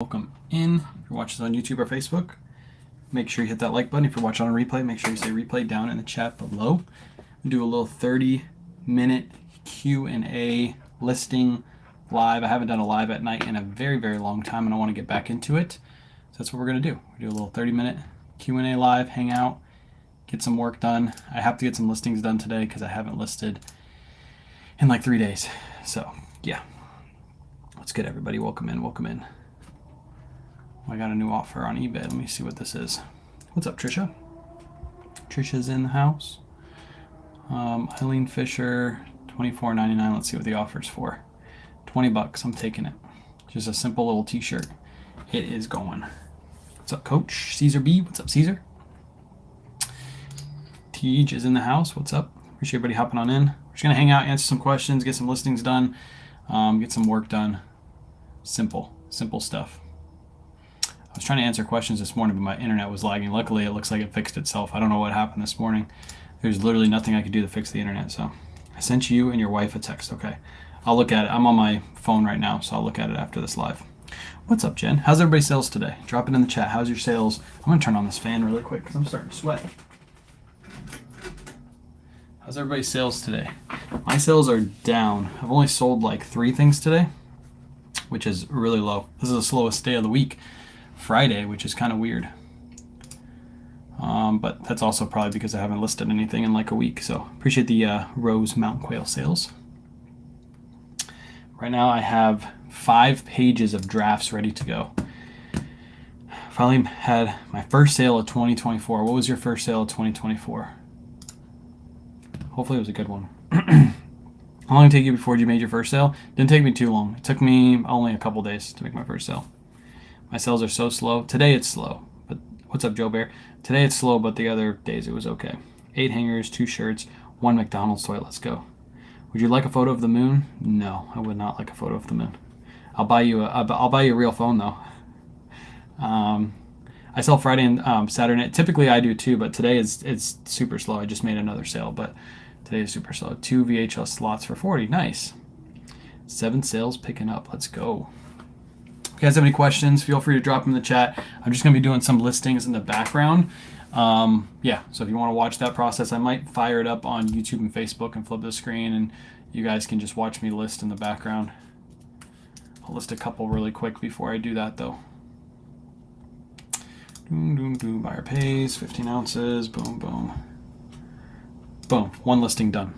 Welcome in. If you're watching on YouTube or Facebook, make sure you hit that like button. If you're watching on replay, make sure you say replay down in the chat below. We'll do a little 30-minute Q&A listing live. I haven't done a live at night in a very, very long time, and I want to get back into it. So that's what we're going to do. We do a little 30-minute Q&A live, hang out, get some work done. I have to get some listings done today because I haven't listed in like 3 days. So yeah, what's good, everybody? Welcome in, welcome in. I got a new offer on eBay. Let me see what this is. What's up, Trisha? Trisha's in the house. Eileen Fisher, $24.99. Let's see what the offer's for. $20. I'm taking it. Just a simple little t-shirt. It is going. What's up, Coach? Caesar B. What's up, Caesar? Tej is in the house. What's up? Appreciate everybody hopping on in. We're just going to hang out, answer some questions, get some listings done, get some work done. Simple stuff. I was trying to answer questions this morning, but my internet was lagging. Luckily, it looks like it fixed itself. I don't know what happened this morning. There's literally nothing I could do to fix the internet. So I sent you and your wife a text. Okay. I'll look at it. I'm on my phone right now, so I'll look at it after this live. What's up, Jen? How's everybody's sales today? Drop it in the chat. How's your sales? I'm going to turn on this fan really quick because I'm starting to sweat. How's everybody's sales today? My sales are down. I've only sold like 3 things today, which is really low. This is the slowest day of the week. Friday, which is kind of weird. But that's also probably because I haven't listed anything in like a week. So appreciate the Rose Mountain Quail sales. Right now I have 5 pages of drafts ready to go. Finally had my first sale of 2024. What was your first sale of 2024? Hopefully it was a good one. How long did it take you before you made your first sale? Didn't take me too long. It took me only a couple days to make my first sale. My sales are so slow. Today it's slow. But what's up, Joe Bear? Today it's slow, but the other days it was okay. 8 hangers, 2 shirts, 1 McDonald's toy. Let's go. Would you like a photo of the moon? No, I would not like a photo of the moon. I'll buy you a real phone though. I sell Friday and Saturday. Typically I do too, but today it's super slow. I just made another sale, but today is super slow. 2 VHS slots for 40. Nice. 7 sales picking up. Let's go. If you guys have any questions, feel free to drop them in the chat. I'm just going to be doing some listings in the background. Yeah, so if you want to watch that process, I might fire it up on YouTube and Facebook and flip the screen, and you guys can just watch me list in the background. I'll list a couple really quick before I do that, though. Buyer pays, 15 ounces, boom, boom. Boom, 1 listing done.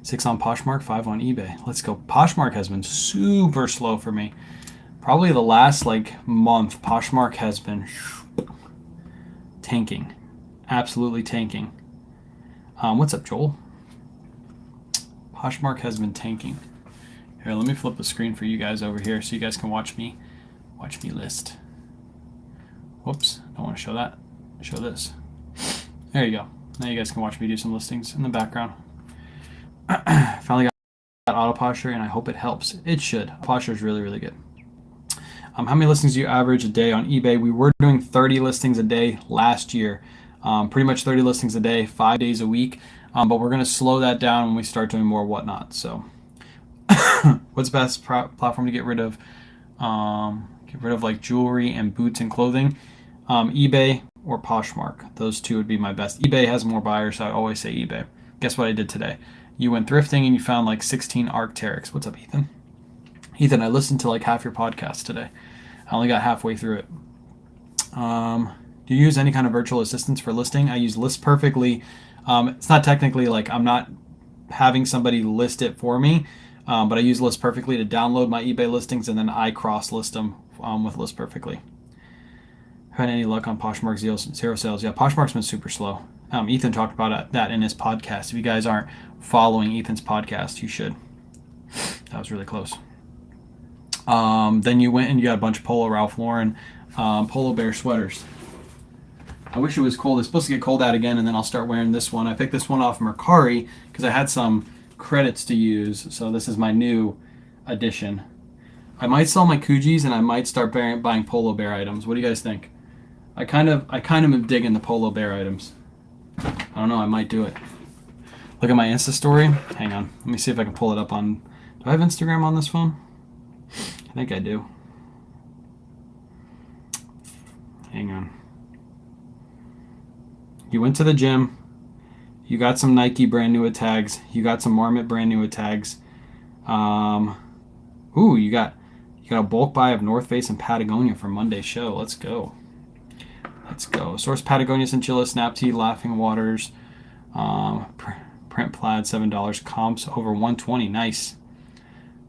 6 on Poshmark, 5 on eBay. Let's go. Poshmark has been super slow for me. Probably the last month, Poshmark has been tanking. Absolutely tanking. What's up, Joel? Poshmark has been tanking. Here, let me flip the screen for you guys over here so you guys can watch me list. Whoops, don't want to show that. Show this. There you go. Now you guys can watch me do some listings in the background. Finally got auto posture, and I hope it helps. It should. Posture is really, really good. How many listings do you average a day on eBay? We were doing 30 listings a day last year. Pretty much 30 listings a day, 5 days a week. But we're going to slow that down when we start doing more whatnot. So what's the best platform to get rid of like jewelry and boots and clothing? eBay or Poshmark. Those 2 would be my best. eBay has more buyers, so I always say eBay. Guess what I did today? You went thrifting and you found like 16 Arc'teryx. What's up, Ethan? Ethan, I listened to like half your podcast today. I only got halfway through it. Do you use any kind of virtual assistants for listing? I use List Perfectly. It's not technically like I'm not having somebody list it for me, but I use List Perfectly to download my eBay listings, and then I cross-list them with List Perfectly. Had any luck on Poshmark zero sales? Yeah, Poshmark's been super slow. Ethan talked about that in his podcast. If you guys aren't following Ethan's podcast, you should. That was really close. Then you went and you got a bunch of Polo Ralph Lauren Polo Bear sweaters. I wish it was cold. It's supposed to get cold out again, and then I'll start wearing this one. I picked this one off Mercari because I had some credits to use, so this is my new addition. I might sell my Coogis, and I might start buying Polo Bear items. What do you guys think? I kind of am digging the Polo Bear items. I don't know, I might do it. Look at my Insta story. Hang on, let me see if I can pull it up on. Do I have Instagram on this phone? I think I do. Hang on. You went to the gym. You got some Nike brand new tags. You got some Marmot brand new tags. Ooh, you got a bulk buy of North Face and Patagonia for Monday's show. Let's go. Let's go. Source Patagonia Cinchilla, Snap Tea, Laughing Waters, Print Plaid, $7. Comps over 120. Nice.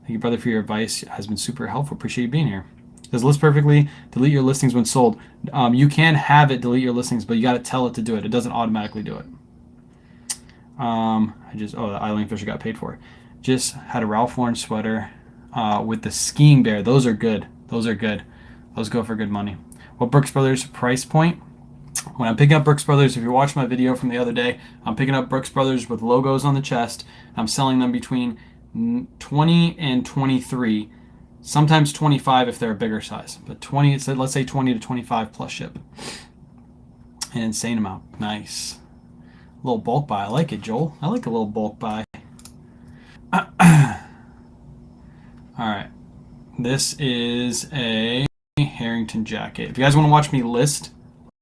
Thank you, brother, for your advice. It has been super helpful. Appreciate you being here. Does list perfectly delete your listings when sold? You can have it delete your listings, but you got to tell it to do it. It doesn't automatically do it. The Eileen Fisher got paid for. Just had a Ralph Lauren sweater with the skiing bear. Those are good. Those are good. Those go for good money. What Brooks Brothers price point? When I'm picking up Brooks Brothers, if you watched my video from the other day, I'm picking up Brooks Brothers with logos on the chest. I'm selling them between 20 and 23, sometimes 25 if they're a bigger size, but 20, let's say 20 to 25 plus ship. An insane amount. Nice. A little bulk buy. I like it, Joel. I like a little bulk buy. All right. This is a Harrington jacket. If you guys want to watch me list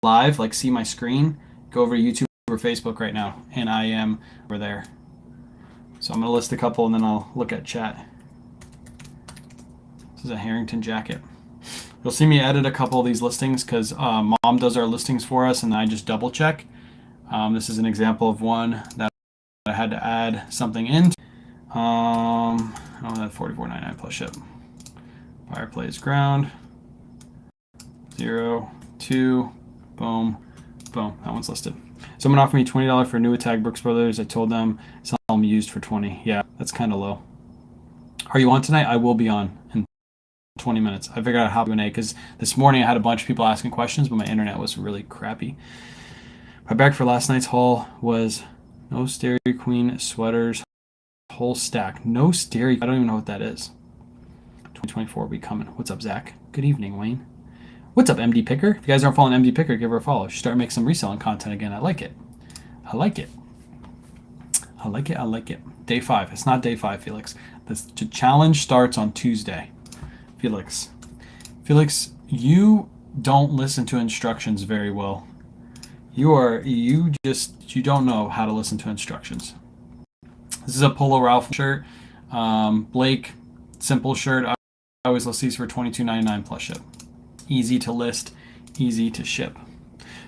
live, like see my screen, go over to YouTube or Facebook right now, and I am over there. So I'm going to list a couple and then I'll look at chat. This is a Harrington jacket. You'll see me edit a couple of these listings because Mom does our listings for us and I just double check. This is an example of one that I had to add something in. That $44.99 plus ship. Fireplace ground. 0, 2, boom, boom. That one's listed. Someone offered me $20 for a new tag Brooks Brothers. I told them sell them used for 20. Yeah, that's kind of low. Are you on tonight? I will be on in 20 minutes. I figured out how to Q&A because this morning I had a bunch of people asking questions, but my internet was really crappy. My bag for last night's haul was no Dairy Queen sweaters, whole stack. No Dairy. I don't even know what that is. 2024 will be coming. What's up, Zach? Good evening, Wayne. What's up, MD Picker? If you guys aren't following MD Picker, give her a follow. She started making some reselling content again. I like it. I like it. I like it. I like it. Day 5. It's not day 5, Felix. The challenge starts on Tuesday. Felix, you don't listen to instructions very well. You don't know how to listen to instructions. This is a Polo Ralph shirt. Blake, simple shirt. I always list these for $22.99 plus ship. Easy to list, easy to ship.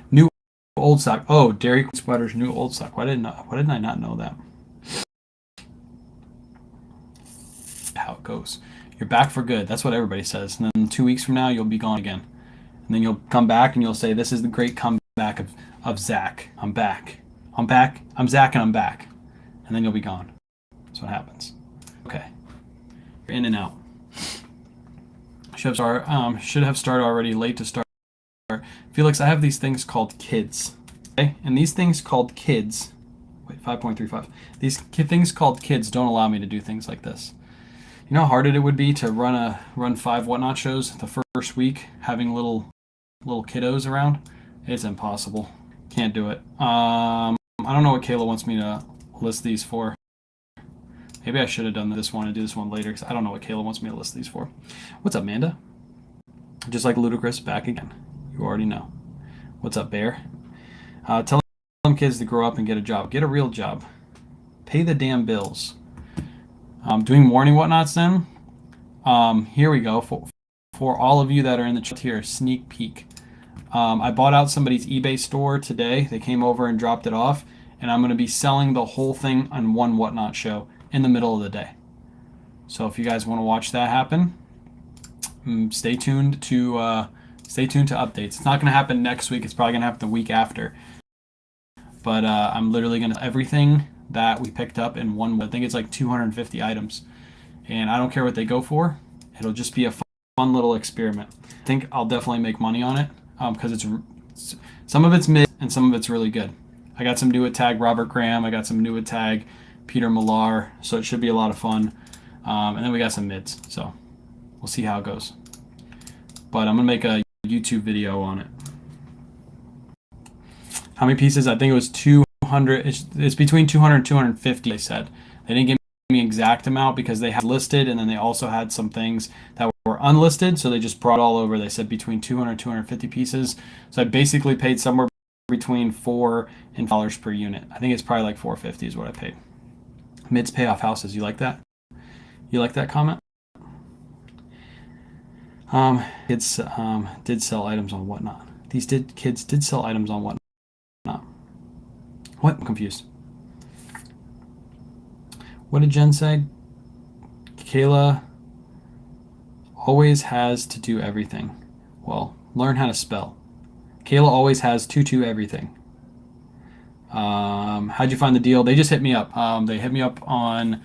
New old stock. Oh, Dairy Queen sweaters, new old stock. Why didn't I not know that? How it goes. You're back for good. That's what everybody says. And then 2 weeks from now, you'll be gone again. And then you'll come back and you'll say, this is the great comeback of Zach. I'm back. I'm back. I'm Zach and I'm back. And then you'll be gone. That's what happens. Okay. You're in and out. Should have started already. Late to start. Felix, I have these things called kids. Okay? And these things called kids. Wait, 5.35. These things called kids don't allow me to do things like this. You know how hard it would be to run 5 whatnot shows the first week having little kiddos around? It's impossible. Can't do it. I don't know what Kayla wants me to list these for. Maybe I should have done this one and do this one later because I don't know what Kayla wants me to list these for. What's up, Amanda? Just like Ludacris, back again. You already know. What's up, Bear? Tell them kids to grow up and get a job. Get a real job. Pay the damn bills. Doing morning whatnots then. Here we go. For all of you that are in the chat here, sneak peek. I bought out somebody's eBay store today. They came over and dropped it off. And I'm going to be selling the whole thing on one whatnot show in the middle of the day. So if you guys want to watch that happen, stay tuned to updates. It's not going to happen next week. It's probably going to happen the week after. But I'm literally going to everything that we picked up in one. I think it's like 250 items, and I don't care what they go for. It'll just be a fun little experiment. I think I'll definitely make money on it because it's some of it's mid and some of it's really good. I got some new at tag Robert Graham. I got some new at tag Peter Millar, so it should be a lot of fun. And then we got some mids, so we'll see how it goes. But I'm gonna make a YouTube video on it. How many pieces? I think it was 200. It's between 200 and 250. They said they didn't give me the exact amount because they had listed, and then they also had some things that were unlisted, so they just brought all over. They said between 200 and 250 pieces. So I basically paid somewhere between $4 and $5 per unit. I think it's probably like $4.50 is what I paid. Mids pay off houses. You like that? You like that comment? Kids did sell items on Whatnot. Kids did sell items on Whatnot. What? I'm confused. What did Jen say? Kayla always has to do everything. Well, learn how to spell. Kayla always has to everything. How'd you find the deal? They just hit me up. They hit me up on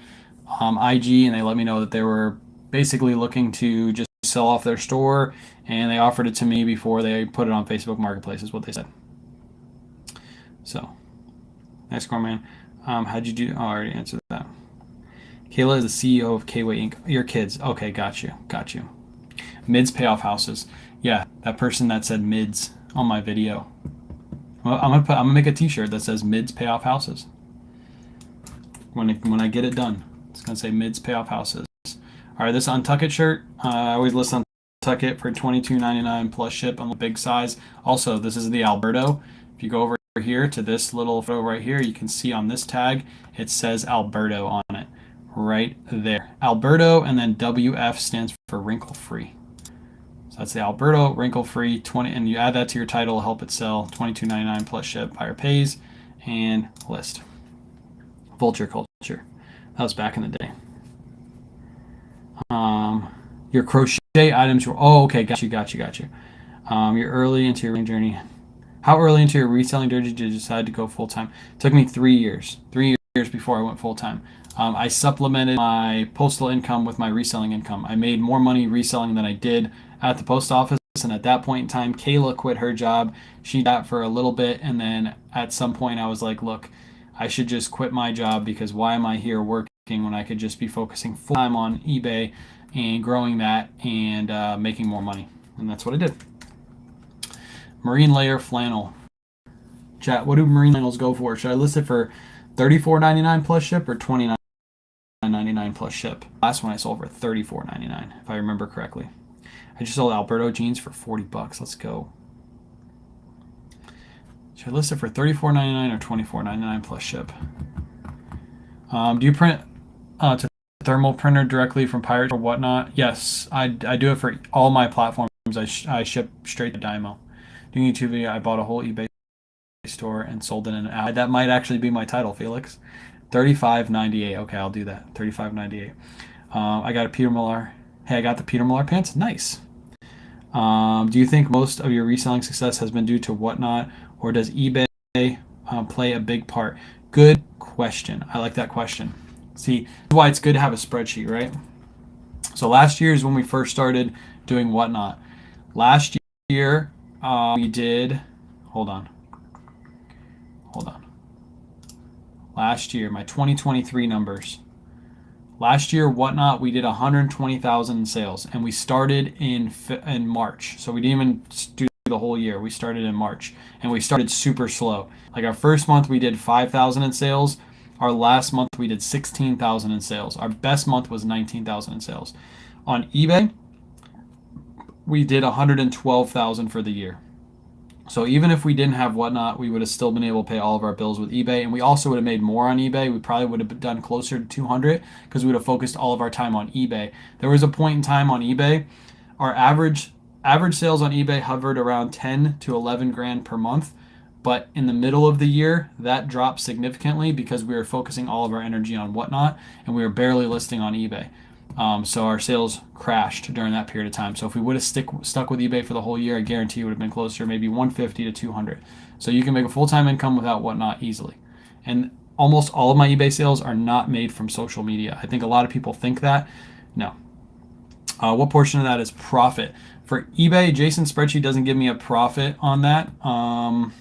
IG, and they let me know that they were basically looking to just sell off their store, and they offered it to me before they put it on Facebook Marketplace, is what they said. So, nice, Corman. How'd you do? Oh, I already answered that. Kayla is the CEO of K-Way Inc. Your kids. Okay, got you. Mids pay off houses. Yeah, that person that said mids on my video. Well, I'm gonna make a T-shirt that says mids pay off houses. When I get it done, it's gonna say mids pay off houses. All right, this Untuck It shirt. I always list Untuck It for $22.99 plus ship on the big size. Also, this is the Alberto. If you go over here to this little photo right here, you can see on this tag it says Alberto on it, right there. Alberto, and then WF stands for wrinkle free. So that's the Alberto wrinkle free 20, and you add that to your title, help it sell. $22.99 plus ship. Buyer pays, and list. Vulture culture. That was back in the day. Your crochet items were, oh, okay, got you. You're early into your journey. How early into your reselling journey did you decide to go full time? It took me 3 years. 3 years before I went full time. I supplemented my postal income with my reselling income. I made more money reselling than I did at the post office, and at that point in time, Kayla quit her job. She did that for a little bit, and then at some point I was like, look, I should just quit my job, because why am I here working when I could just be focusing full time on eBay and growing that and making more money? And that's what I did. Marine layer flannel. Chat, what do marine flannels go for? Should I list it for $34.99 plus ship or $29.99 plus ship? Last one I sold for $34.99, if I remember correctly. I just sold Alberto jeans for $40. Let's go. Should I list it for $34.99 or $24.99 plus ship? Do you print to thermal printer directly from Pirate or Whatnot? Yes, I do it for all my platforms. I ship straight to Dymo. Doing YouTube video, I bought a whole eBay store and sold it in an hour. That might actually be my title, Felix. $35.98. Okay, I'll do that. $35.98. I got a Peter Millar. Hey, I got the Peter Millar pants. Nice. Do you think most of your reselling success has been due to Whatnot, or does eBay play a big part? Good question. I like that question. See, that's why it's good to have a spreadsheet, right? So last year is when we first started doing Whatnot. Last year we did. Hold on. Last year, my 2023 numbers. Last year, Whatnot, we did 120,000 in sales, and we started in March. So we didn't even do the whole year. We started in March, and we started super slow. Like our first month, we did 5,000 in sales. Our last month, we did 16,000 in sales. Our best month was 19,000 in sales. On eBay, we did 112,000 for the year. So even if we didn't have Whatnot, we would have still been able to pay all of our bills with eBay, and we also would have made more on eBay. We probably would have done closer to 200 because we would have focused all of our time on eBay. There was a point in time on eBay, our average sales on eBay hovered around 10 to 11 grand per month, but in the middle of the year, that dropped significantly because we were focusing all of our energy on Whatnot, and we were barely listing on eBay. So our sales crashed during that period of time. So if we would have stuck with eBay for the whole year, I guarantee it would have been closer, maybe 150 to 200. So you can make a full-time income without Whatnot easily. And almost all of my eBay sales are not made from social media. I think a lot of people think that. No. What portion of that is profit? For eBay, Jason's spreadsheet doesn't give me a profit on that. And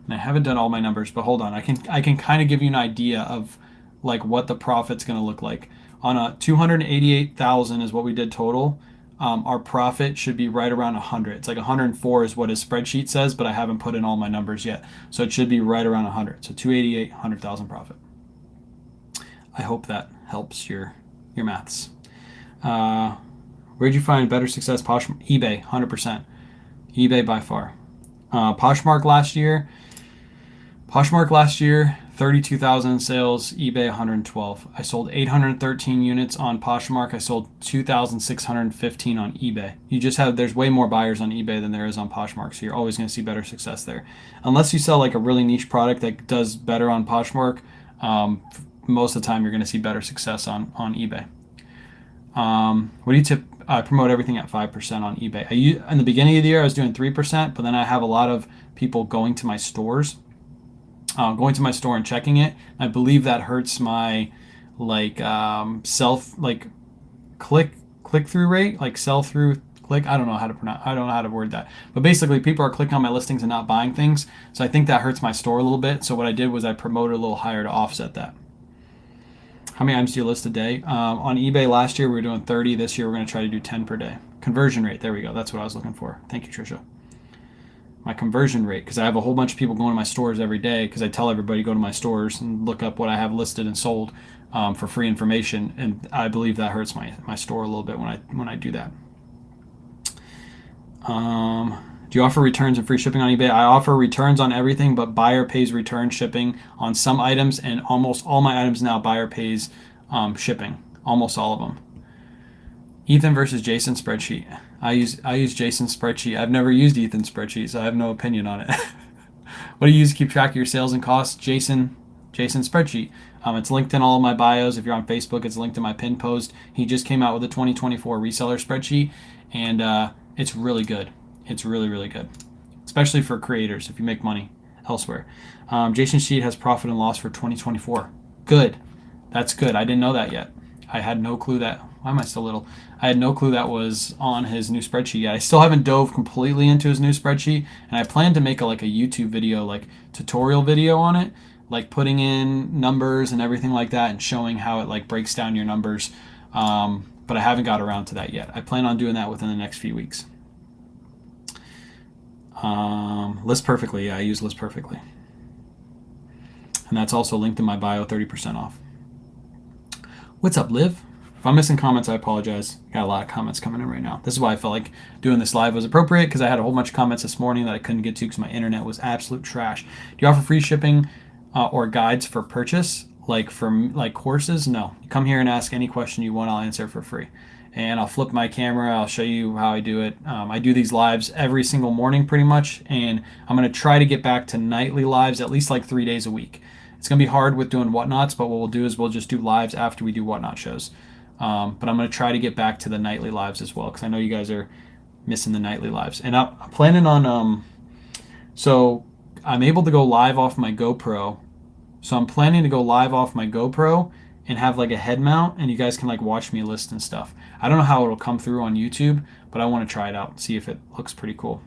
I haven't done all my numbers, but hold on. I can kind of give you an idea of like what the profit's going to look like. On a 288,000 is what we did total. Our profit should be right around 100. It's like 104 is what his spreadsheet says, but I haven't put in all my numbers yet. So it should be right around 100. So 288, 100,000 profit. I hope that helps your maths. Where Where'd you find better success? eBay, 100%. eBay by far. Poshmark last year. 32,000 sales, eBay 112. I sold 813 units on Poshmark. I sold 2,615 on eBay. There's way more buyers on eBay than there is on Poshmark, so you're always going to see better success there. Unless you sell like a really niche product that does better on Poshmark, most of the time you're going to see better success on eBay. What do you tip? I promote everything at 5% on eBay. In the beginning of the year, I was doing 3%, but then I have a lot of people going to my stores. Going to my store and checking it. I believe that hurts my click through rate, like sell through click. I don't know how to word that. But basically, people are clicking on my listings and not buying things. So I think that hurts my store a little bit. So what I did was I promoted a little higher to offset that. How many items do you list a day? On eBay last year we were doing 30. This year we're going to try to do 10 per day. Conversion rate. There we go. That's what I was looking for. Thank you, Trisha. My conversion rate, because I have a whole bunch of people going to my stores every day, because I tell everybody go to my stores and look up what I have listed and sold for free information, and I believe that hurts my store a little bit when I do that. Do you offer returns and free shipping on eBay? I offer returns on everything, but buyer pays return shipping on some items, and almost all my items now buyer pays shipping, almost all of them. Ethan versus Jason spreadsheet. I use Jason's spreadsheet. I've never used Ethan's spreadsheet, so I have no opinion on it. What do you use to keep track of your sales and costs? Jason's spreadsheet. It's linked in all of my bios. If you're on Facebook, it's linked in my pin post. He just came out with a 2024 reseller spreadsheet, and it's really good. It's really, really good, especially for creators if you make money elsewhere. Jason's sheet has profit and loss for 2024. Good. That's good. I didn't know that yet. I had no clue that. Why am I still little? I had no clue that was on his new spreadsheet yet. I still haven't dove completely into his new spreadsheet, and I plan to make a YouTube video, like tutorial video on it, like putting in numbers and everything like that and showing how it breaks down your numbers. But I haven't got around to that yet. I plan on doing that within the next few weeks. List Perfectly. Yeah, I use List Perfectly. And that's also linked in my bio, 30% off. What's up, Liv? If I'm missing comments, I apologize. Got a lot of comments coming in right now. This is why I felt like doing this live was appropriate, because I had a whole bunch of comments this morning that I couldn't get to because my internet was absolute trash. Do you offer free shipping or guides for purchase, like courses? No. You come here and ask any question you want, I'll answer for free. And I'll flip my camera. I'll show you how I do it. I do these lives every single morning pretty much, and I'm going to try to get back to nightly lives at least 3 days a week. It's going to be hard with doing whatnots, but what we'll do is we'll just do lives after we do whatnot shows. But I'm going to try to get back to the nightly lives as well, because I know you guys are missing the nightly lives. And I'm planning on, so I'm able to go live off my GoPro. So I'm planning to go live off my GoPro and have a head mount, and you guys can watch me list and stuff. I don't know how it'll come through on YouTube, but I want to try it out, see if it looks pretty cool.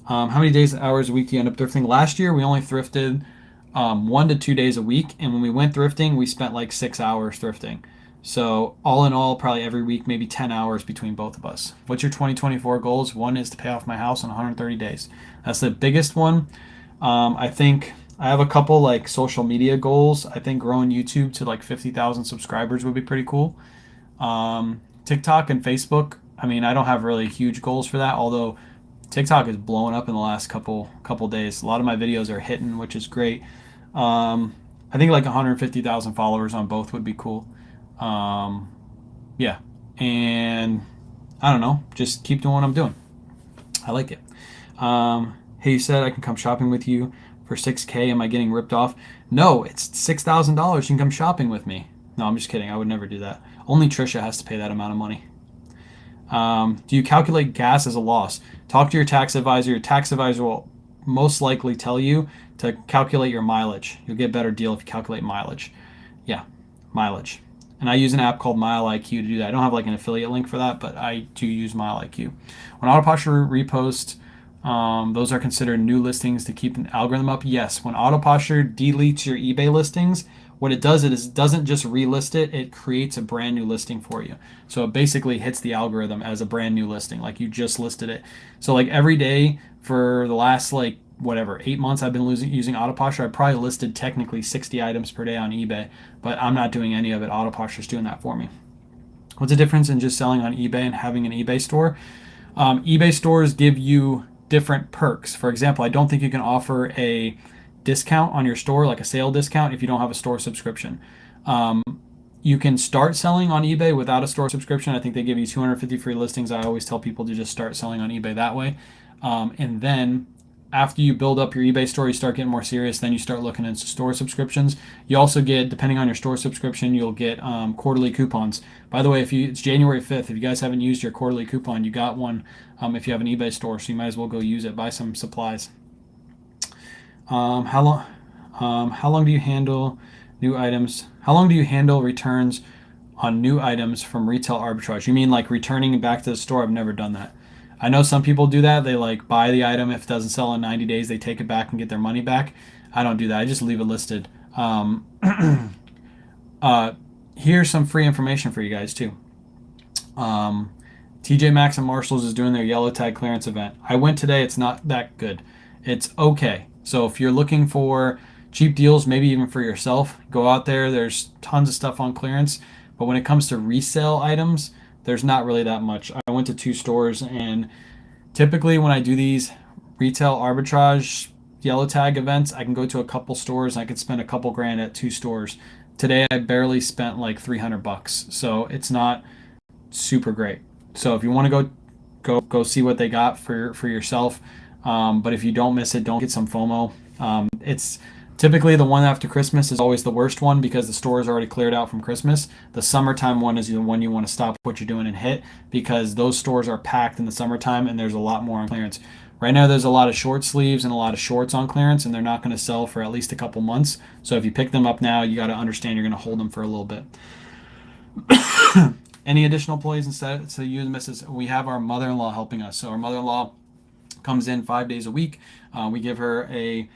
How many days, hours a week do you end up thrifting? Last year, we only thrifted 1 to 2 days a week, and when we went thrifting, we spent 6 hours thrifting. So all in all, probably every week, maybe 10 hours between both of us. What's your 2024 goals? One is to pay off my house in 130 days. That's the biggest one. I think I have a couple social media goals. I think growing YouTube to 50,000 subscribers would be pretty cool. TikTok and Facebook, I don't have really huge goals for that, although TikTok is blowing up in the last couple days. A lot of my videos are hitting, which is great. I think 150,000 followers on both would be cool. Yeah, and I don't know, just keep doing what I'm doing. I like it. Hey, you said I can come shopping with you for $6,000. Am I getting ripped off? No, it's $6,000. You can come shopping with me. No, I'm just kidding. I would never do that. Only Trisha has to pay that amount of money. Do you calculate gas as a loss? Talk to your tax advisor. Your tax advisor will most likely tell you to calculate your mileage. You'll get a better deal if you calculate mileage. Yeah, mileage. And I use an app called MileIQ to do that. I don't have an affiliate link for that, but I do use MileIQ. When Autoposture reposts, those are considered new listings to keep an algorithm up. Yes, when Autoposture deletes your eBay listings, what it does is it doesn't just relist it, it creates a brand new listing for you. So it basically hits the algorithm as a brand new listing, like you just listed it. So every day for the last 8 months I've been using Autoposture, I probably listed technically 60 items per day on eBay, but I'm not doing any of it. Autoposture's doing that for me. What's the difference in just selling on eBay and having an eBay store? eBay stores give you different perks. For example, I don't think you can offer a discount on your store, like a sale discount, if you don't have a store subscription. Um, you can start selling on eBay without a store subscription. I think they give you 250 free listings. I always tell people to just start selling on eBay that way. And then after you build up your eBay store, you start getting more serious. Then you start looking into store subscriptions. You also get, depending on your store subscription, you'll get quarterly coupons. By the way, it's January 5th. If you guys haven't used your quarterly coupon, you got one if you have an eBay store. So you might as well go use it. Buy some supplies. How long? How long do you handle new items? How long do you handle returns on new items from retail arbitrage? You mean like returning it back to the store? I've never done that. I know some people do that. They like buy the item. If it doesn't sell in 90 days, they take it back and get their money back. I don't do that. I just leave it listed. Here's some free information for you guys too. TJ Maxx and Marshalls is doing their yellow tag clearance event. I went today. It's not that good. It's okay. So if you're looking for cheap deals, maybe even for yourself, go out there. There's tons of stuff on clearance. But when it comes to resale items, there's not really that much. I went to 2 stores, and typically when I do these retail arbitrage yellow tag events, I can go to a couple stores and I can spend a couple grand at 2 stores. Today I barely spent like $300, so it's not super great. So if you want to go see what they got for yourself, but if you don't miss it, don't get some FOMO. It's typically the one after Christmas is always the worst one because the store is already cleared out from Christmas. The summertime one is the one you want to stop what you're doing and hit because those stores are packed in the summertime and there's a lot more on clearance. Right now there's a lot of short sleeves and a lot of shorts on clearance and they're not going to sell for at least a couple months. So if you pick them up now, you got to understand you're going to hold them for a little bit. Any additional employees instead? So you and Mrs. We have our mother-in-law helping us. So our mother-in-law comes in 5 days a week. We give her a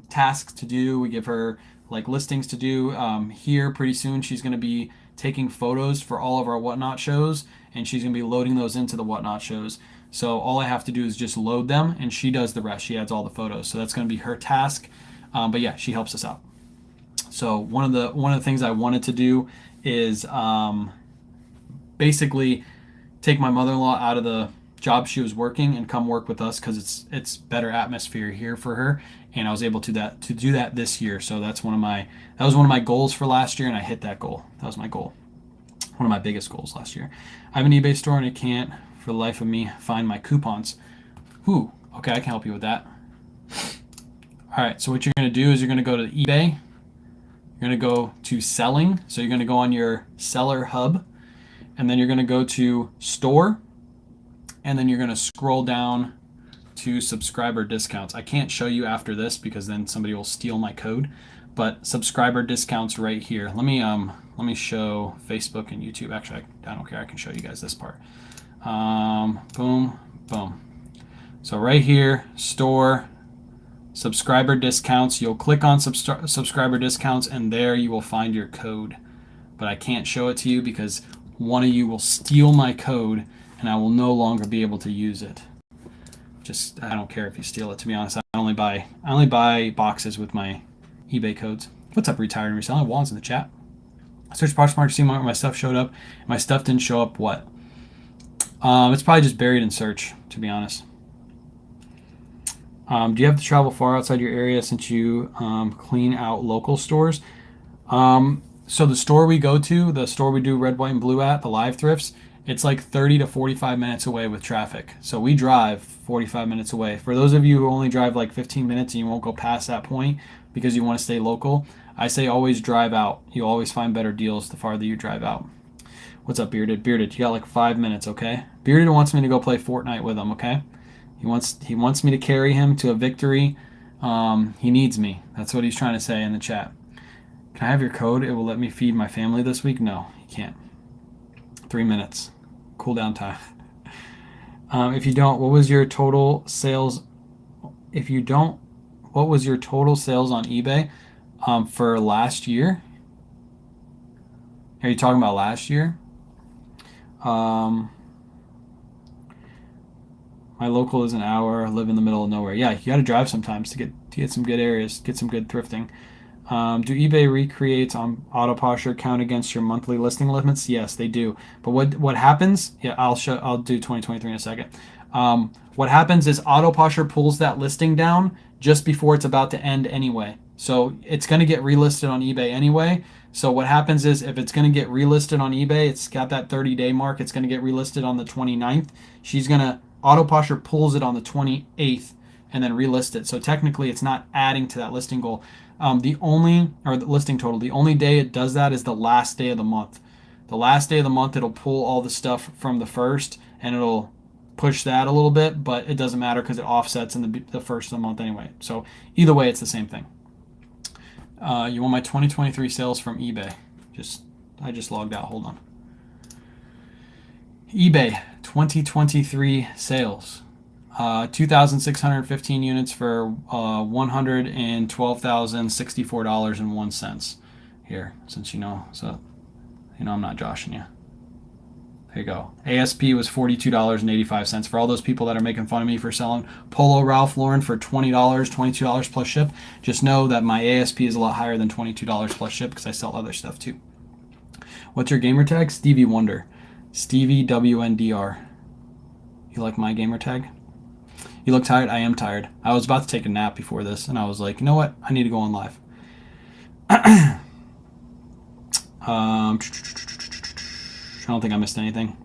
tasks to do. We give her like listings to do. Here pretty soon she's going to be taking photos for all of our Whatnot shows and she's going to be loading those into the Whatnot shows. So all I have to do is just load them and she does the rest. She adds all the photos. So that's going to be her task. But yeah, she helps us out. So one of the things I wanted to do is basically take my mother-in-law out of the job she was working and come work with us because it's better atmosphere here for her, and I was able to do that this year. So that was one of my goals for last year, and I hit that goal. That was my goal, one of my biggest goals last year. I have an eBay store and I can't for the life of me find my coupons. Ooh, okay, I can help you with that. All right, so what you're going to do is you're going to go to eBay. You're going to go to selling. So you're going to go on your seller hub, and then you're going to go to store, and then you're going to scroll down to subscriber discounts. I can't show you after this because then somebody will steal my code, but subscriber discounts right here. Let me show Facebook and YouTube. Actually, I don't care. I can show you guys this part. Boom, boom. So right here, store, subscriber discounts. You'll click on subscriber discounts, and there you will find your code. But I can't show it to you because one of you will steal my code and I will no longer be able to use it. I don't care if you steal it, to be honest. I only buy boxes with my eBay codes. What's up, Retired and Reselling? Juan's in the chat. I searched Poshmark to see where my stuff showed up. My stuff didn't show up. What? It's probably just buried in search, to be honest. Do you have to travel far outside your area since you clean out local stores? So the store we go to, the store we do red, white, and blue at, the live thrifts, it's like 30 to 45 minutes away with traffic. So we drive 45 minutes away. For those of you who only drive like 15 minutes and you won't go past that point because you want to stay local, I say always drive out. You'll always find better deals the farther you drive out. What's up, Bearded? Bearded, you got like 5 minutes, okay? Bearded wants me to go play Fortnite with him, okay? He wants me to carry him to a victory. He needs me. That's what he's trying to say in the chat. Can I have your code? It will let me feed my family this week? No, he can't. 3 minutes. Cooldown time. If you don't, what was your total sales? If you don't, what was your total sales on eBay for last year? Are you talking about last year? My local is an hour. I live in the middle of nowhere. Yeah, you got to drive sometimes to get some good areas, get some good thrifting. Do eBay recreates on auto posture count against your monthly listing limits? Yes, they do. But what happens? Yeah, I'll do 2023 in a second. What happens is auto posture pulls that listing down just before it's about to end anyway. So it's going to get relisted on eBay anyway. So what happens is if it's going to get relisted on eBay, it's got that 30-day mark. It's going to get relisted on the 29th. She's going to auto posture pulls it on the 28th and then relist it. So technically, it's not adding to that listing goal. The listing total, the only day it does that is the last day of the month. The last day of the month, it'll pull all the stuff from the first and it'll push that a little bit, but it doesn't matter because it offsets in the first of the month anyway. So either way, it's the same thing. You want my 2023 sales from eBay? I just logged out. Hold on. eBay 2023 sales. 2,615 units for $112,064.01 here, since I'm not joshing you. There you go. ASP was $42.85 for all those people that are making fun of me for selling Polo Ralph Lauren for $20, $22 plus ship. Just know that my ASP is a lot higher than $22 plus ship because I sell other stuff too. What's your gamer tag? Stevie Wonder. Stevie WNDR. You like my gamer tag? You look tired? I am tired. I was about to take a nap before this, and I was like, you know what? I need to go on live. I don't think I missed anything.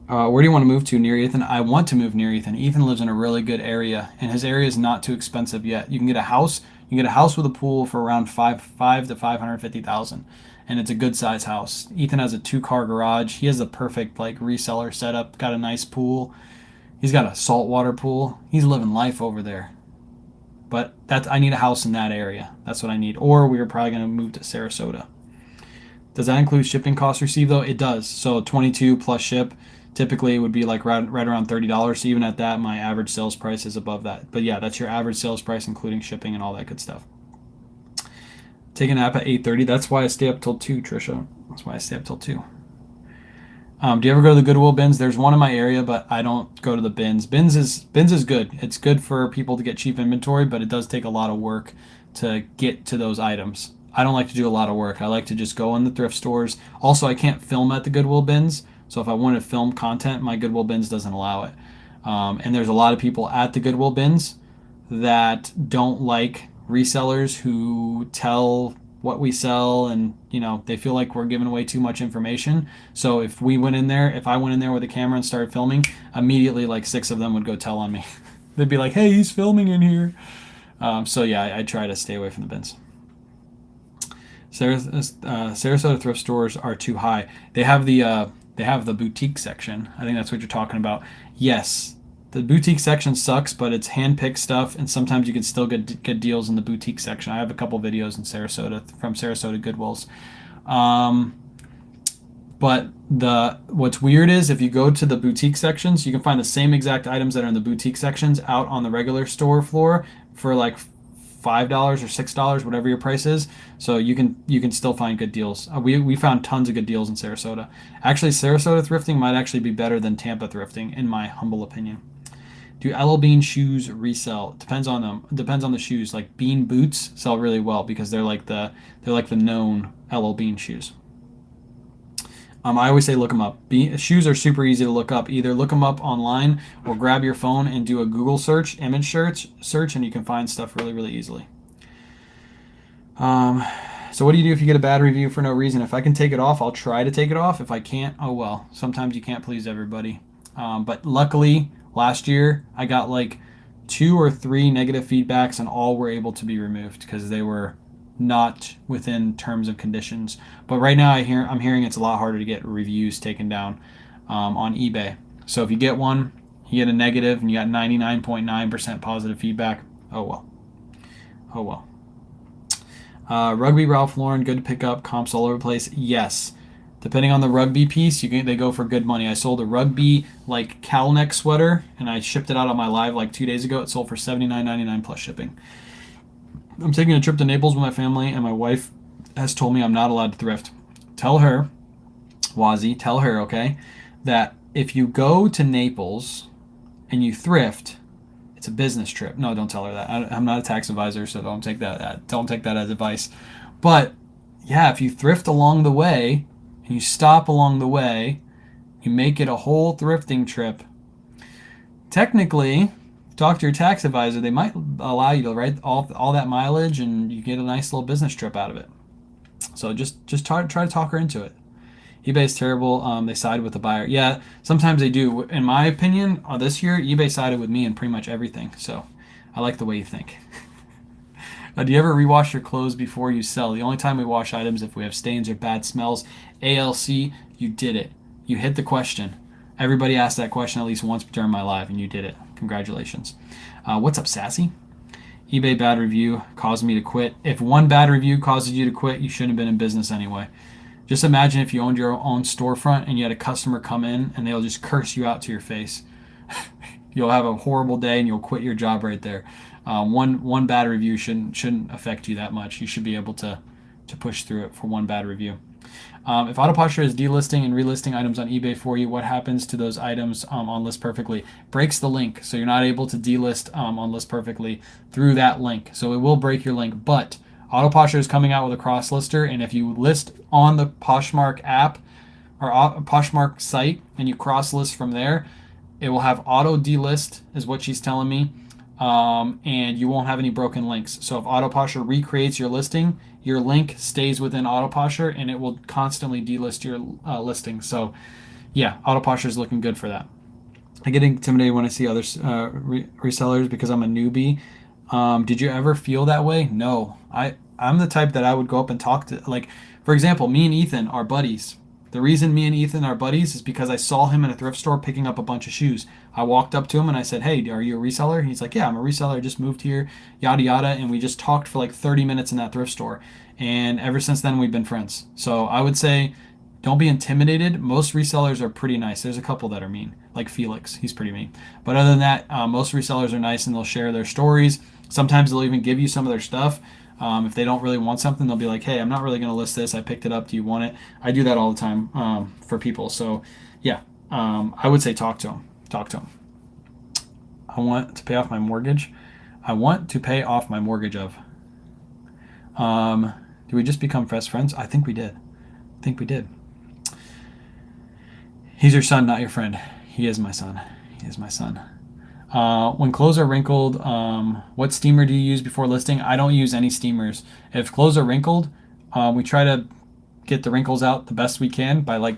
Where do you want to move to? Near Ethan? I want to move near Ethan. Ethan lives in a really good area, and his area is not too expensive yet. You can get a house. You can get a house with a pool for around five to 550,000, and it's a good size house. Ethan has a 2-car garage. He has the perfect reseller setup. Got a nice pool. He's got a saltwater pool. He's living life over there. But I need a house in that area. That's what I need. Or we were probably going to move to Sarasota. Does that include shipping costs received though? It does. So 22 plus ship. Typically it would be right around $30. So even at that, my average sales price is above that. But yeah, that's your average sales price, including shipping and all that good stuff. Take a nap at 8:30. That's why I stay up till 2, Trisha. That's why I stay up till 2. Do you ever go to the Goodwill bins? There's one in my area, but I don't go to the bins. Bins is good. It's good for people to get cheap inventory, but it does take a lot of work to get to those items. I don't like to do a lot of work. I like to just go in the thrift stores. Also, I can't film at the Goodwill bins, so if I want to film content, my Goodwill bins doesn't allow it. And there's a lot of people at the Goodwill bins that don't like resellers who tell what we sell, and they feel like we're giving away too much information. So if I went in there with a camera and started filming, immediately 6 of them would go tell on me. They'd be like, hey, he's filming in here. So yeah, I try to stay away from the bins. Sarasota thrift stores are too high. They have the boutique section. I think that's what you're talking about. Yes, the boutique section sucks, but it's hand-picked stuff, and sometimes you can still get good deals in the boutique section. I have a couple videos in Sarasota from Sarasota Goodwills. But what's weird is if you go to the boutique sections, you can find the same exact items that are in the boutique sections out on the regular store floor for $5 or $6, whatever your price is. So you can still find good deals. We found tons of good deals in Sarasota. Actually, Sarasota thrifting might actually be better than Tampa thrifting, in my humble opinion. Do LL Bean shoes resell? Depends on them. Depends on the shoes. Like Bean boots sell really well because they're like the known LL Bean shoes. I always say look them up. Shoes are super easy to look up. Either look them up online or grab your phone and do a Google search, image search, and you can find stuff really, really easily. So what do you do if you get a bad review for no reason? If I can take it off, I'll try to take it off. If I can't, oh well. Sometimes you can't please everybody. But luckily, last year I got 2 or 3 negative feedbacks, and all were able to be removed because they were not within terms and conditions. But right now I'm hearing it's a lot harder to get reviews taken down on eBay. So if you get one, you get a negative and you got 99.9% positive feedback, oh well. Rugby Ralph Lauren, good to pick up, comps all over the place. Yes, depending on the rugby piece, they go for good money. I sold a rugby cowl neck sweater, and I shipped it out on my live 2 days ago. It sold for $79.99 plus shipping. I'm taking a trip to Naples with my family, and my wife has told me I'm not allowed to thrift. Tell her, Wazzy, tell her, okay, that if you go to Naples and you thrift, It's a business trip. No, don't tell her that. I'm not a tax advisor, so don't take that as advice. But yeah, if you thrift along the way and you stop along the way, you make it a whole thrifting trip. Technically, talk to your tax advisor. They might allow you to write all that mileage, and you get a nice little business trip out of it. So just try to talk her into it. eBay is terrible. They side with the buyer. Yeah, sometimes they do. In my opinion, this year eBay sided with me in pretty much everything. So I like the way you think. Do you ever rewash your clothes before you sell? The only time we wash items if we have stains or bad smells. ALC, you did it. You hit the question. Everybody asked that question at least once during my live, and you did it. Congratulations. What's up, Sassy? eBay bad review caused me to quit. If one bad review causes you to quit, you shouldn't have been in business anyway. Just imagine if you owned your own storefront and you had a customer come in and they'll just curse you out to your face. You'll have a horrible day and you'll quit your job right there. One bad review shouldn't affect you that much. You should be able to push through it for one bad review. If Autoposher is delisting and relisting items on eBay for you, what happens to those items on List Perfectly? Breaks the link, so you're not able to delist on List Perfectly through that link. So it will break your link, but Autoposher is coming out with a cross lister, and if you list on the Poshmark app or Poshmark site and you cross list from there, it will have auto delist, is what she's telling me, and you won't have any broken links. So if Autoposher recreates your listing, your link stays within Autoposher and it will constantly delist your listing. So yeah, Autoposher is looking good for that. I get intimidated when I see other resellers because I'm a newbie. Did you ever feel that way? No. I'm the type that I would go up and talk to, like, for example, me and Ethan are buddies. The reason me and Ethan are buddies is because I saw him in a thrift store picking up a bunch of shoes. I walked up to him and I said, "Hey, are you a reseller?" He's like, "Yeah, I'm a reseller. I just moved here, yada, yada." And we just talked for like 30 minutes in that thrift store. And ever since then, we've been friends. So I would say don't be intimidated. Most resellers are pretty nice. There's a couple that are mean, like Felix. He's pretty mean. But other than that, most resellers are nice and they'll share their stories. Sometimes they'll even give you some of their stuff. If they don't really want something, they'll be like, "Hey, I'm not really going to list this. I picked it up. Do you want it?" I do that all the time for people. So, yeah, I would say talk to them. Talk to them. I want to pay off my mortgage. I want to pay off my mortgage of. Do we just become best friends? I think we did. He's your son, not your friend. He is my son. When clothes are wrinkled, what steamer do you use before listing? I don't use any steamers. If clothes are wrinkled, we try to get the wrinkles out the best we can by like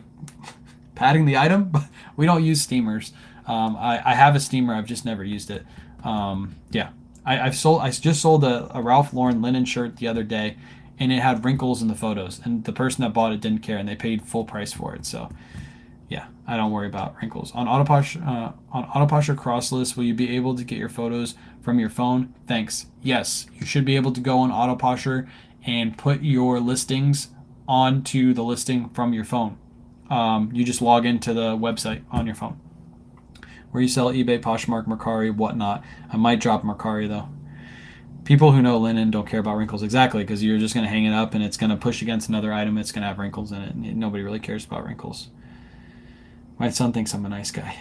patting the item, but we don't use steamers. I have a steamer. I've just never used it. Yeah, I just sold a Ralph Lauren linen shirt the other day, and it had wrinkles in the photos, and the person that bought it didn't care, and they paid full price for it. So yeah, I don't worry about wrinkles. On Autoposher Crosslist, will you be able to get your photos from your phone? Thanks. Yes, you should be able to go on Autoposher and put your listings onto the listing from your phone. You just log into the website on your phone. Where you sell eBay, Poshmark, Mercari, whatnot. I might drop Mercari though. People who know linen don't care about wrinkles. Exactly, because you're just going to hang it up and it's going to push against another item. It's going to have wrinkles in it. Nobody really cares about wrinkles. My son thinks I'm a nice guy.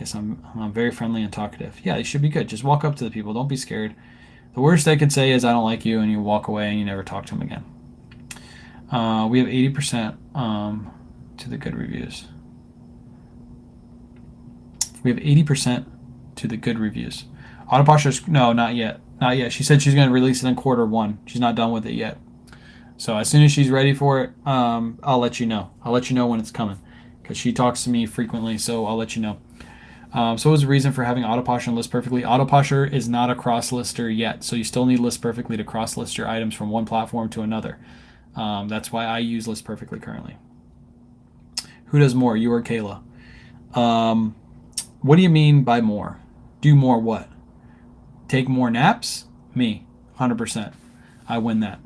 Yes, I'm very friendly and talkative. Yeah, you should be good. Just walk up to the people. Don't be scared. The worst they could say is, "I don't like you," and you walk away and you never talk to them again. We have 80% to the good reviews. We have 80% to the good reviews. Autoposher's, no, not yet. Not yet. She said she's going to release it in Q1. She's not done with it yet. So as soon as she's ready for it, I'll let you know. I'll let you know when it's coming, because she talks to me frequently, so I'll let you know. So what was the reason for having Autoposher and List Perfectly? Autoposher is not a cross-lister yet, so you still need List Perfectly to cross-list your items from one platform to another. That's why I use List Perfectly currently. Who does more, you or Kayla? What do you mean by more? Do more what? Take more naps? Me, 100%. I win that.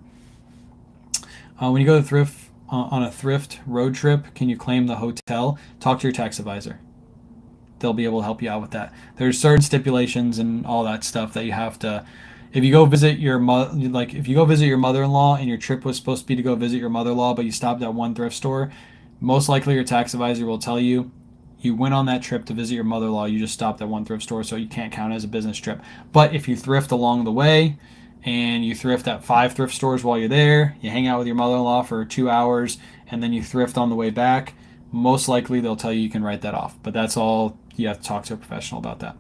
When you go to thrift on a thrift road trip, can you claim the hotel? Talk to your tax advisor. They'll be able to help you out with that. There's certain stipulations and all that stuff that you have to. If you go visit your mother-in-law and your trip was supposed to be to go visit your mother-in-law, but you stopped at one thrift store, most likely your tax advisor will tell you You went on that trip to visit your mother-in-law. You just stopped at one thrift store, so you can't count it as a business trip. But if you thrift along the way and you thrift at 5 thrift stores while you're there, you hang out with your mother-in-law for 2 hours, and then you thrift on the way back, most likely they'll tell you you can write that off. But that's all, you have to talk to a professional about that.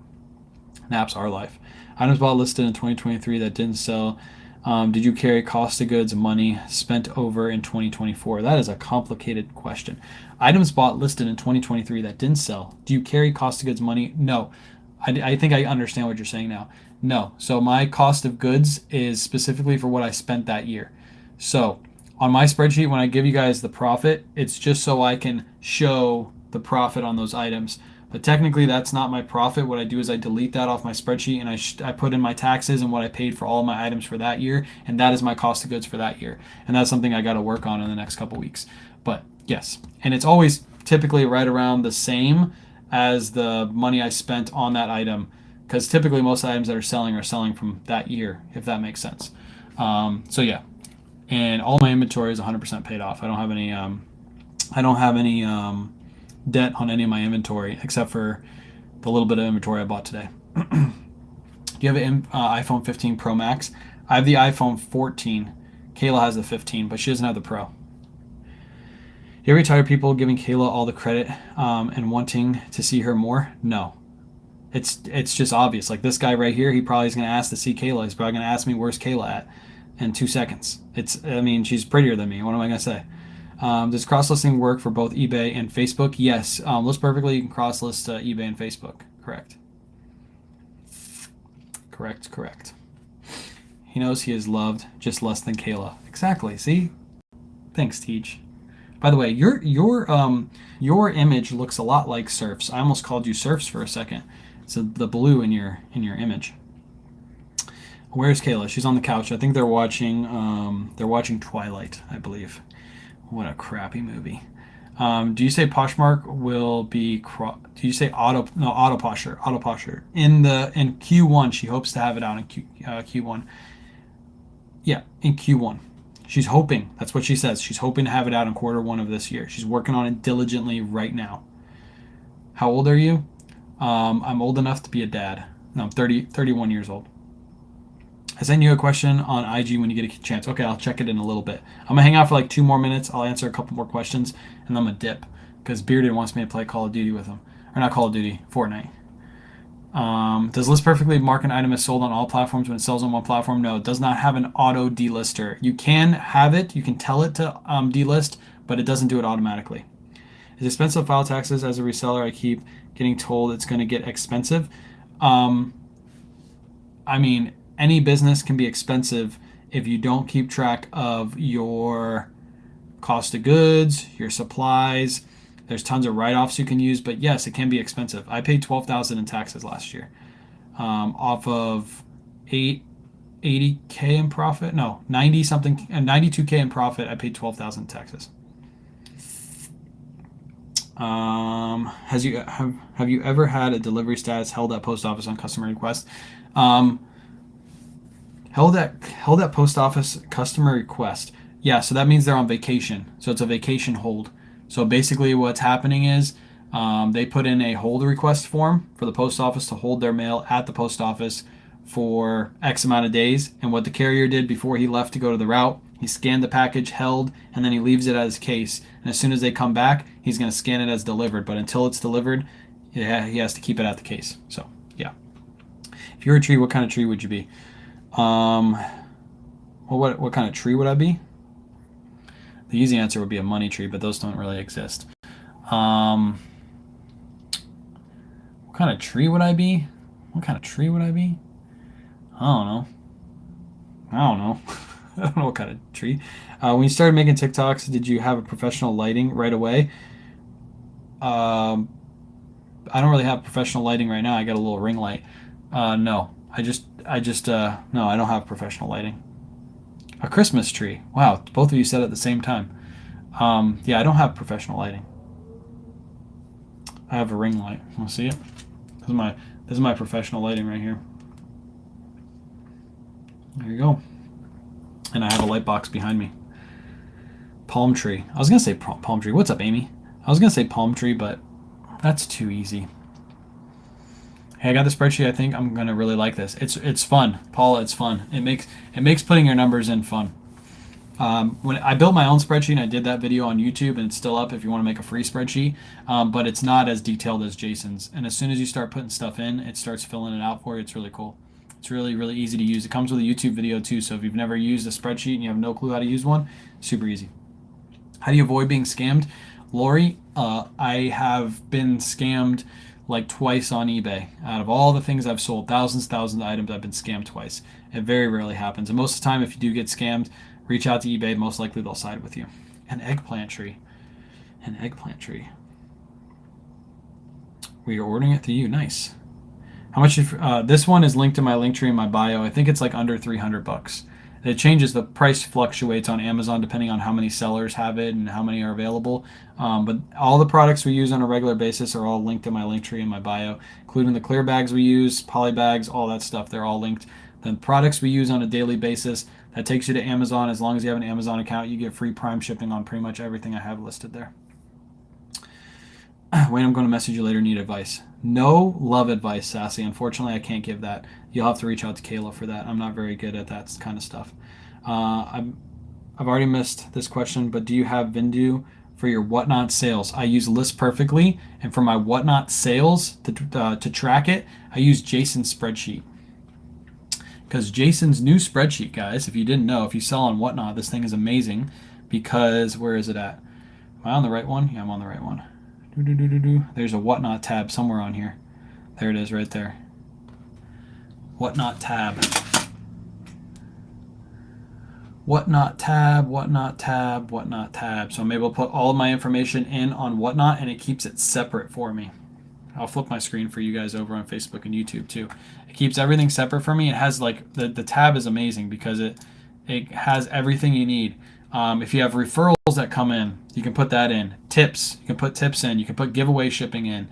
Naps our life. Items bought listed in 2023 that didn't sell. Did you carry cost of goods money spent over in 2024? That is a complicated question. Items bought listed in 2023 that didn't sell. Do you carry cost of goods money? No. I think I understand what you're saying now. No. So my cost of goods is specifically for what I spent that year. So on my spreadsheet, when I give you guys the profit, it's just so I can show the profit on those items. But technically, that's not my profit. What I do is I delete that off my spreadsheet, and I put in my taxes and what I paid for all of my items for that year, and that is my cost of goods for that year. And that's something I got to work on in the next couple weeks. But yes, and it's always typically right around the same as the money I spent on that item, because typically most items that are selling from that year, if that makes sense. So yeah, and all my inventory is 100% paid off. I don't have any. I don't have any. Debt on any of my inventory except for the little bit of inventory I bought today. Do you have an iPhone 15 Pro Max? I have the iPhone 14. Kayla has the 15, but she doesn't have the Pro. You ever tired of people giving Kayla all the credit and wanting to see her more? No. It's just obvious. Like this guy right here, he probably is going to ask to see Kayla. He's probably going to ask me, where's Kayla at? In 2 seconds. She's prettier than me. What am I going to say? Does cross-listing work for both eBay and Facebook? Yes. List perfectly. You can cross-list eBay and Facebook. Correct. Correct. He knows he is loved, just less than Kayla. Exactly. See? Thanks, Teach. By the way, your image looks a lot like Surf's. I almost called you Surf's for a second. It's the blue in your image. Where's Kayla? She's on the couch. I think they're watching Twilight, I believe. What a crappy movie. Do you say Poshmark will be? Do you say auto posture in Q1? She hopes to have it out in Q1. Yeah, in Q1. She's hoping. That's what she says. She's hoping to have it out in Q1 of this year. She's working on it diligently right now. How old are you? I'm old enough to be a dad. No, I'm 31 years old. I sent you a question on IG when you get a chance. Okay, I'll check it in a little bit. I'm going to hang out for like 2 more minutes. I'll answer a couple more questions, and then I'm going to dip because Bearded wants me to play Call of Duty with him. Or not Call of Duty, Fortnite. Does List Perfectly mark an item as sold on all platforms when it sells on one platform? No, it does not have an auto delister. You can have it. You can tell it to delist, but it doesn't do it automatically. Is expensive file taxes as a reseller? I keep getting told it's going to get expensive. Any business can be expensive if you don't keep track of your cost of goods, your supplies. There's tons of write-offs you can use, but yes, it can be expensive. I paid $12,000 in taxes last year, off of 80K in profit. No, 90 something, 92K in profit. I paid $12,000 in taxes. Have you ever had a delivery status held at post office on customer request? Held at post office customer request. Yeah, so that means they're on vacation. So it's a vacation hold. So basically what's happening is they put in a hold request form for the post office to hold their mail at the post office for X amount of days. And what the carrier did before he left to go to the route, he scanned the package, held, and then he leaves it at his case. And as soon as they come back, he's going to scan it as delivered. But until it's delivered, yeah, he has to keep it at the case. So, yeah. If you're a tree, what kind of tree would you be? What kind of tree would I be? The easy answer would be a money tree, but those don't really exist. What kind of tree would I be? I don't know. I don't know what kind of tree. When you started making TikToks, did you have a professional lighting right away? I don't really have professional lighting right now. I got a little ring light. No, no, I don't have professional lighting. A Christmas tree. Wow, both of you said it at the same time. Yeah, I don't have professional lighting. I have a ring light. Want to see it? This is my professional lighting right here. There you go. And I have a light box behind me. Palm tree. I was gonna say palm tree. What's up, Amy? I was gonna say palm tree, but That's too easy. Hey, I got the spreadsheet. I think I'm gonna really like this. It's fun, Paula. It's fun. It makes putting your numbers in fun. When I built my own spreadsheet, I did that video on YouTube, and it's still up if you want to make a free spreadsheet. But it's not as detailed as Jason's. And as soon as you start putting stuff in, it starts filling it out for you. It's really cool. It's really, really easy to use. It comes with a YouTube video too. So if you've never used a spreadsheet and you have no clue how to use one, super easy. How do you avoid being scammed? Lori, I have been scammed like twice on eBay. Out of all the things I've sold, thousands of items, I've been scammed twice. It very rarely happens. And most of the time, if you do get scammed, reach out to eBay. Most likely they'll side with you. An eggplant tree. An eggplant tree. We are ordering it through you. Nice. How much? This one is linked to my link tree in my bio. I think it's like under $300. It changes. The price fluctuates on Amazon depending on how many sellers have it and how many are available. But all the products we use on a regular basis are all linked to my link tree in my bio, including the clear bags we use, poly bags, all that stuff. They're all linked. The products we use on a daily basis, that takes you to Amazon. As long as you have an Amazon account, you get free Prime shipping on pretty much everything I have listed there. Wayne, I'm going to message you later. Need advice? No love advice, Sassy. Unfortunately, I can't give that. You'll have to reach out to Kayla for that. I'm not very good at that kind of stuff. I've already missed this question, but do you have Vindu for your Whatnot sales? I use List Perfectly, and for my Whatnot sales to track it, I use Jason's spreadsheet. Because Jason's new spreadsheet, guys, if you didn't know, if you sell on Whatnot, this thing is amazing. Because where is it at? Am I on the right one? Yeah, I'm on the right one. There's a Whatnot tab somewhere on here. There it is right there. Whatnot tab. Whatnot tab, Whatnot tab, Whatnot tab. So I'm able to put all of my information in on Whatnot, and it keeps it separate for me. I'll flip my screen for you guys over on Facebook and YouTube too. It keeps everything separate for me. It has like the tab is amazing because it has everything you need. If you have referrals that come in, you can put that in. Tips, you can put tips in. You can put giveaway shipping in.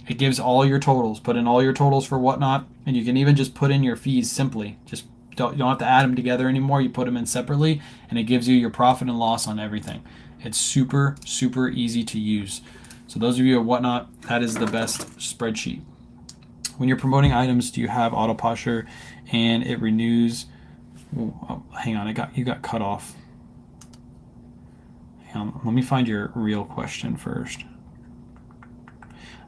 It gives all your totals. Put in all your totals for Whatnot, and you can even just put in your fees simply. Just you don't have to add them together anymore. You put them in separately, and it gives you your profit and loss on everything. It's super, super easy to use. So those of you at Whatnot, that is the best spreadsheet. When you're promoting items, do you have auto posture and it renews? Oh, hang on, you got cut off. Let me find your real question first.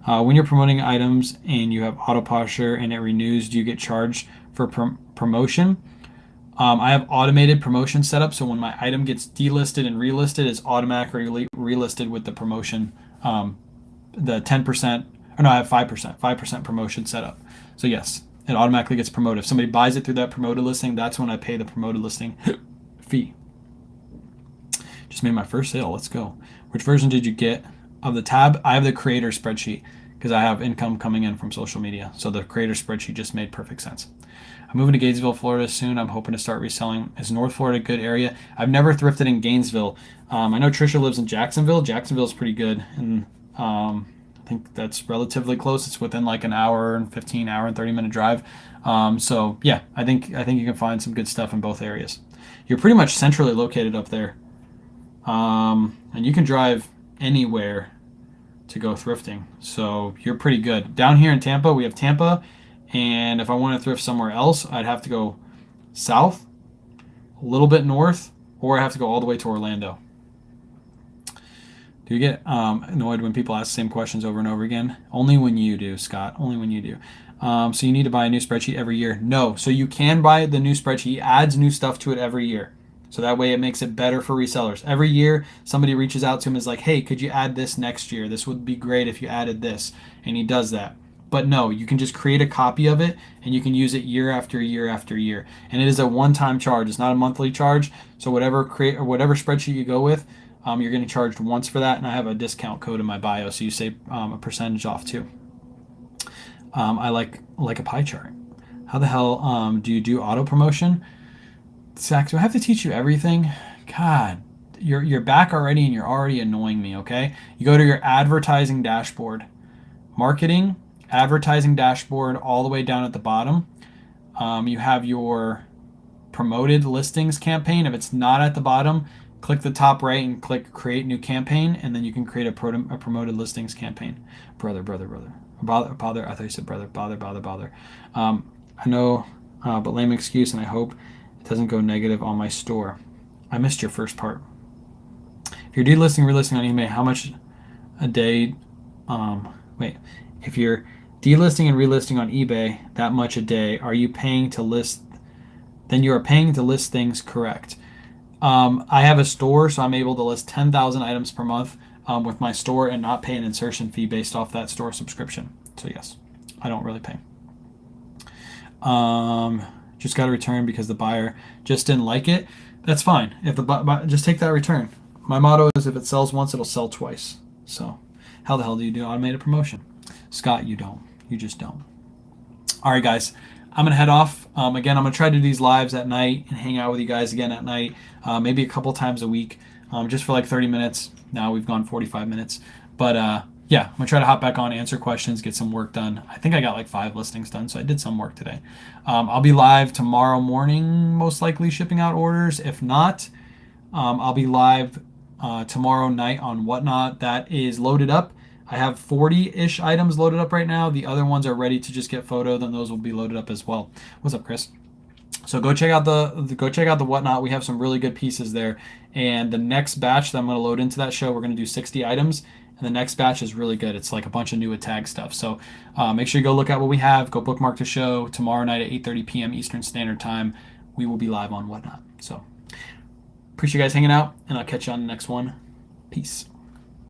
When you're promoting items and you have auto posture and it renews, do you get charged for promotion? I have automated promotion set up, so when my item gets delisted and relisted, it's automatically relisted with the promotion, the 10%, or no, I have 5% promotion set up. So yes, it automatically gets promoted. If somebody buys it through that promoted listing, that's when I pay the promoted listing fee. Just made my first sale. Let's go. Which version did you get of the tab? I have the creator spreadsheet because I have income coming in from social media. So the creator spreadsheet just made perfect sense. I'm moving to Gainesville, Florida soon. I'm hoping to start reselling. Is North Florida a good area? I've never thrifted in Gainesville. I know Trisha lives in Jacksonville. Jacksonville is pretty good. And I think that's relatively close. It's within like an hour and 15, hour and 30-minute drive. So yeah, I think you can find some good stuff in both areas. You're pretty much centrally located up there. And you can drive anywhere to go thrifting. So you're pretty good. Down here in Tampa, we have Tampa. And if I want to thrift somewhere else, I'd have to go south, a little bit north, or I have to go all the way to Orlando. Do you get annoyed when people ask the same questions over and over again? Only when you do, Scott. Only when you do. So you need to buy a new spreadsheet every year? No. So you can buy the new spreadsheet. He adds new stuff to it every year. So that way it makes it better for resellers. Every year, somebody reaches out to him and is like, hey, could you add this next year? This would be great if you added this. And he does that. But no, you can just create a copy of it and you can use it year after year after year. And it is a one-time charge. It's not a monthly charge. So whatever spreadsheet you go with, you're getting charged once for that. And I have a discount code in my bio, so you save a percentage off too. I like a pie chart. How the hell do you do auto promotion? Zach, do I have to teach you everything? God, you're back already and you're already annoying me, okay? You go to your advertising dashboard. Marketing, advertising dashboard, all the way down at the bottom. You have your promoted listings campaign. If it's not at the bottom, click the top right and click create new campaign, and then you can create a promoted listings campaign. Brother. Bother. I thought you said brother. Bother. I know, but lame excuse, and I hope it doesn't go negative on my store. I missed your first part. If you're delisting, relisting on eBay, how much a day? Wait. If you're delisting and relisting on eBay that much a day, are you paying to list? Then you are paying to list things, correct? I have a store, so I'm able to list 10,000 items per month with my store and not pay an insertion fee based off that store subscription. So yes, I don't really pay. Just got to return because the buyer just didn't like it. That's fine. If the just take that return. My motto is if it sells once, it'll sell twice. So how the hell do you do automated promotion? Scott, you don't. You just don't. All right, guys. I'm going to head off. Again, I'm going to try to do these lives at night and hang out with you guys again at night, maybe a couple times a week, just for like 30 minutes. Now we've gone 45 minutes. But yeah, I'm going to try to hop back on, answer questions, get some work done. I think I got like 5 listings done, so I did some work today. I'll be live tomorrow morning, most likely shipping out orders. If not, I'll be live tomorrow night on Whatnot. That is loaded up. I have 40-ish items loaded up right now. The other ones are ready to just get photoed, and those will be loaded up as well. What's up, Chris? So go check out the Whatnot. We have some really good pieces there. And the next batch that I'm going to load into that show, we're going to do 60 items. And the next batch is really good. It's like a bunch of new tag stuff. So make sure you go look at what we have. Go bookmark the show tomorrow night at 8:30 p.m. Eastern Standard Time. We will be live on Whatnot. So appreciate you guys hanging out, and I'll catch you on the next one. Peace.